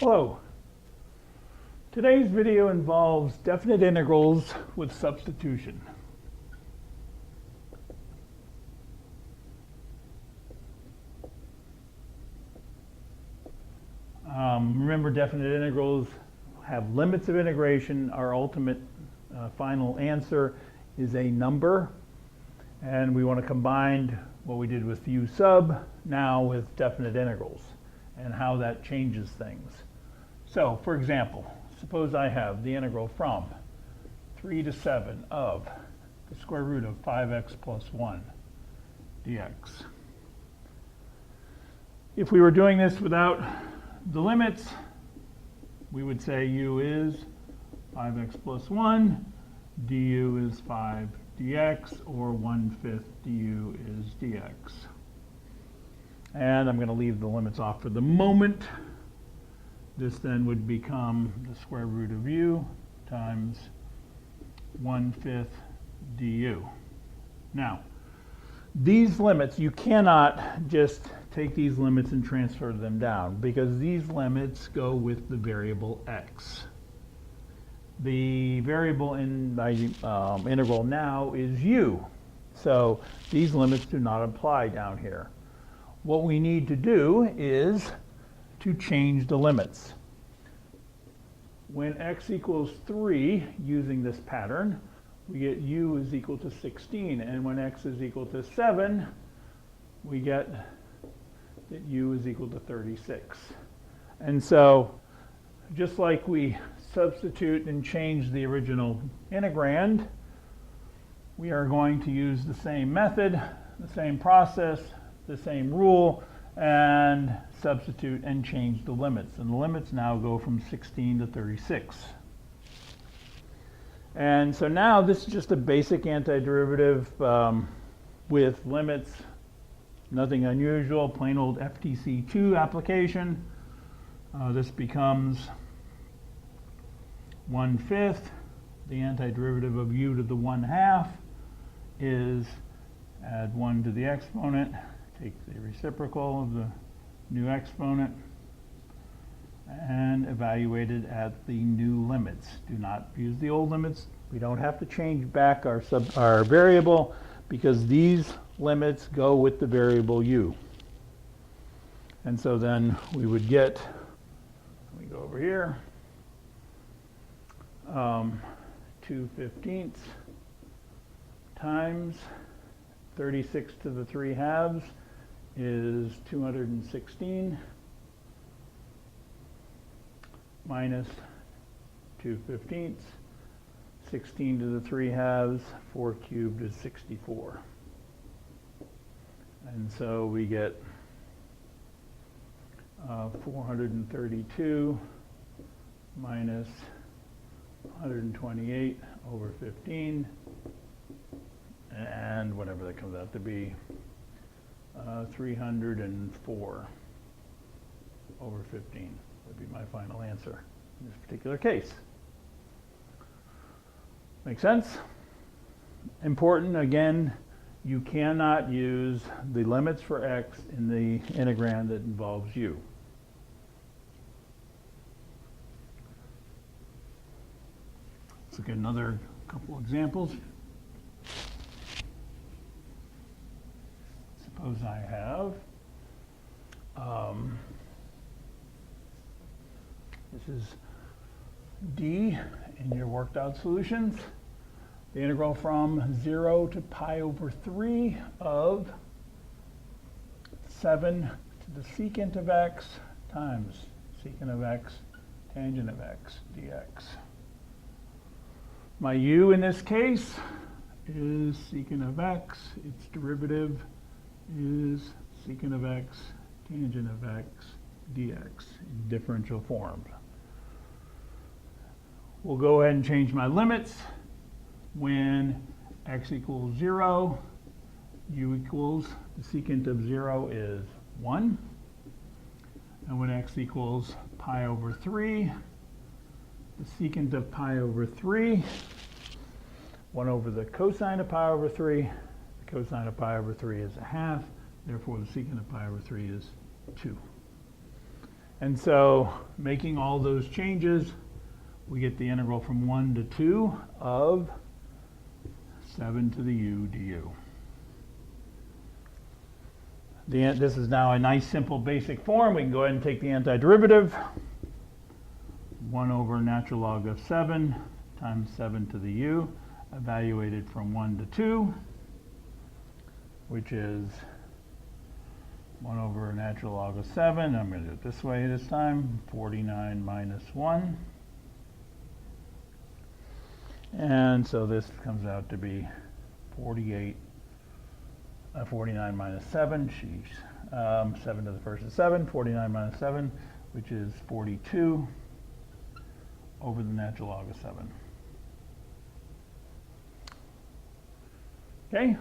Hello. Today's video involves definite integrals with substitution. Remember, definite integrals have limits of integration. Our ultimate final answer is a number, and we want to combine what we did with U sub now with definite integrals and how that changes things. So, for example, suppose I have the integral from 3 to 7 of the square root of 5x plus 1 dx. If we were doing this without the limits, we would say u is 5x plus 1, du is 5 dx, or 1/5 du is dx. And I'm going to leave the limits off for the moment. This then would become the square root of u times 1/5 du. Now, these limits, you cannot just take these limits and transfer them down, because these limits go with the variable x. The variable in my integral now is u, so these limits do not apply down here. What we need to do is to change the limits. When x equals 3, using this pattern, we get u is equal to 16, and when x is equal to 7, we get that u is equal to 36. And so, just like we substitute and change the original integrand, we are going to use the same method, the same process, the same rule, and substitute and change the limits. And the limits now go from 16 to 36. And so now this is just a basic antiderivative with limits, nothing unusual, plain old FTC2 application. This becomes 1/5. The antiderivative of u to the 1/2 is add 1 to the exponent, take the reciprocal of the new exponent, and evaluate it at the new limits. Do not use the old limits. We don't have to change back our variable, because these limits go with the variable u. And so then we would get, let me go over here, 2/15 times 36 to the 3/2 is 216 minus 2/15, 16 to the 3/2, 4 cubed is 64. And so we get 432 minus 128 over 15, and whatever that comes out to be, 304 over 15 would be my final answer in this particular case. Make sense? Important, again, you cannot use the limits for x in the integrand that involves u. Let's look at another couple examples. Suppose I have, this is D in your worked out solutions. The integral from 0 to pi over 3 of 7 to the secant of x times secant of x tangent of x dx. My u in this case is secant of x. Its derivative is secant of x tangent of x dx in differential form. We'll go ahead and change my limits. When x equals 0, u equals, the secant of 0 is 1. And when x equals pi over 3, the secant of pi over 3, 1 over the cosine of pi over 3, the cosine of pi over 3 is 1/2, therefore the secant of pi over 3 is 2. And so making all those changes, we get the integral from 1 to 2 of 7 to the u du. This is now a nice, simple, basic form. We can go ahead and take the antiderivative. 1 over natural log of 7 times 7 to the u, evaluated from 1 to 2, which is 1 over natural log of 7. I'm going to do it this way this time. 49 minus 1. And so this comes out to be 49 minus 7. Sheesh. 7 to the first is 7. 49 minus 7, which is 42 over the natural log of 7. Okay.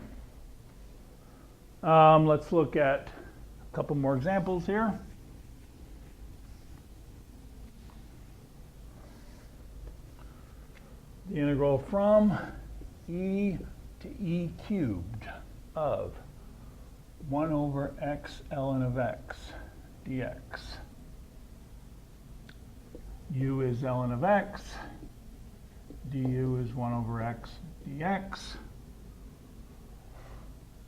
Let's look at a couple more examples here. The integral from e to e cubed of 1 over x ln of x dx. U is ln of x, du is 1 over x dx.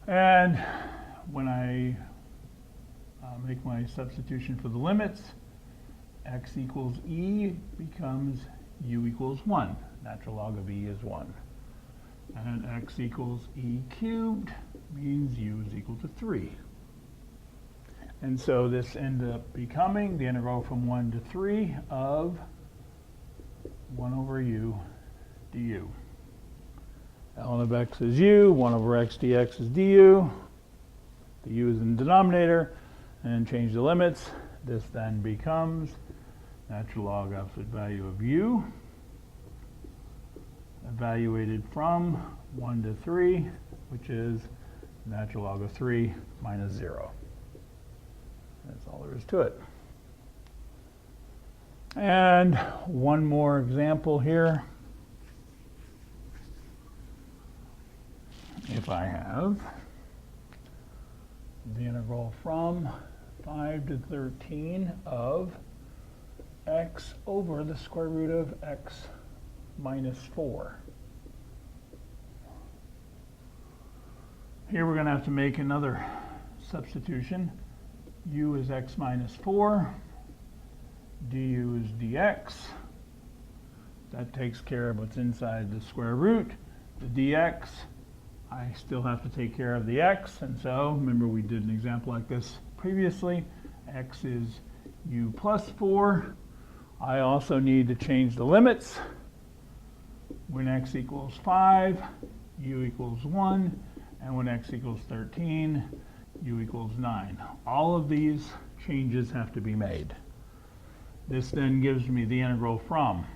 And when I make my substitution for the limits, x equals e becomes u equals 1. Natural log of e is 1. And x equals e cubed means u is equal to 3. And so this ended up becoming the integral from 1 to 3 of 1 over u du. ln of x is u, 1 over x dx is du. The u is in the denominator, and change the limits. This then becomes natural log absolute value of u, evaluated from 1 to 3, which is natural log of 3 minus 0. That's all there is to it. And one more example here. If I have the integral from 5 to 13 of x over the square root of x minus 4. Here we're going to have to make another substitution. U is x minus 4. Du is dx. That takes care of what's inside the square root. The dx, I still have to take care of the x, and so remember we did an example like this previously. X is u plus 4. I also need to change the limits. When x equals 5, u equals 1, and when x equals 13, u equals 9. All of these changes have to be made. This then gives me the integral from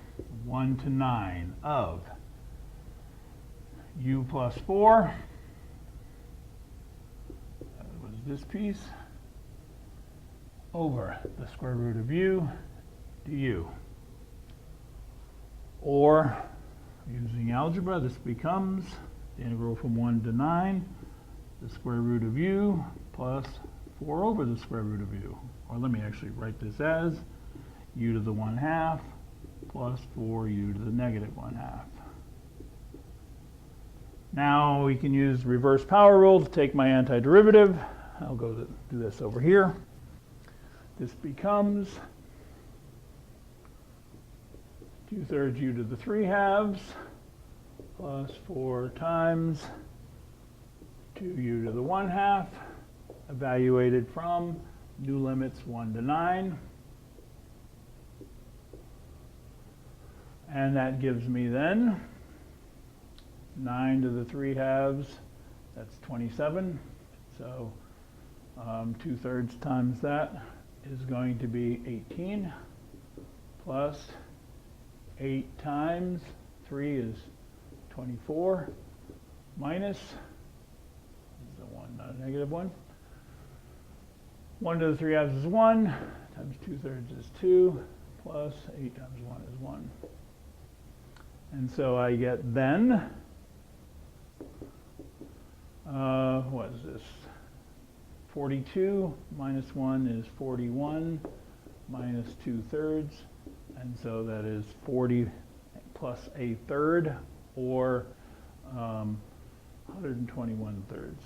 1 to 9 of u plus 4, that was this piece, over the square root of u du. Or, using algebra, this becomes the integral from 1 to 9, the square root of u plus 4 over the square root of u. Or let me actually write this as u to the 1/2 plus 4u to the negative 1/2. Now we can use the reverse power rule to take my antiderivative. I'll go do this over here. This becomes 2/3 u to the 3/2 plus 4 times 2u to the 1/2, evaluated from new limits 1 to 9. And that gives me then 9 to the 3/2, that's 27. So 2/3 times that is going to be 18, plus 8 times 3 is 24, minus, this is a 1, not a negative 1. 1 to the 3/2 is 1, times 2/3 is 2, plus 8 times 1 is 1. And so I get then, what is this? 42 minus 1 is 41, minus 2/3, and so that is 40 plus a third, or 121 thirds.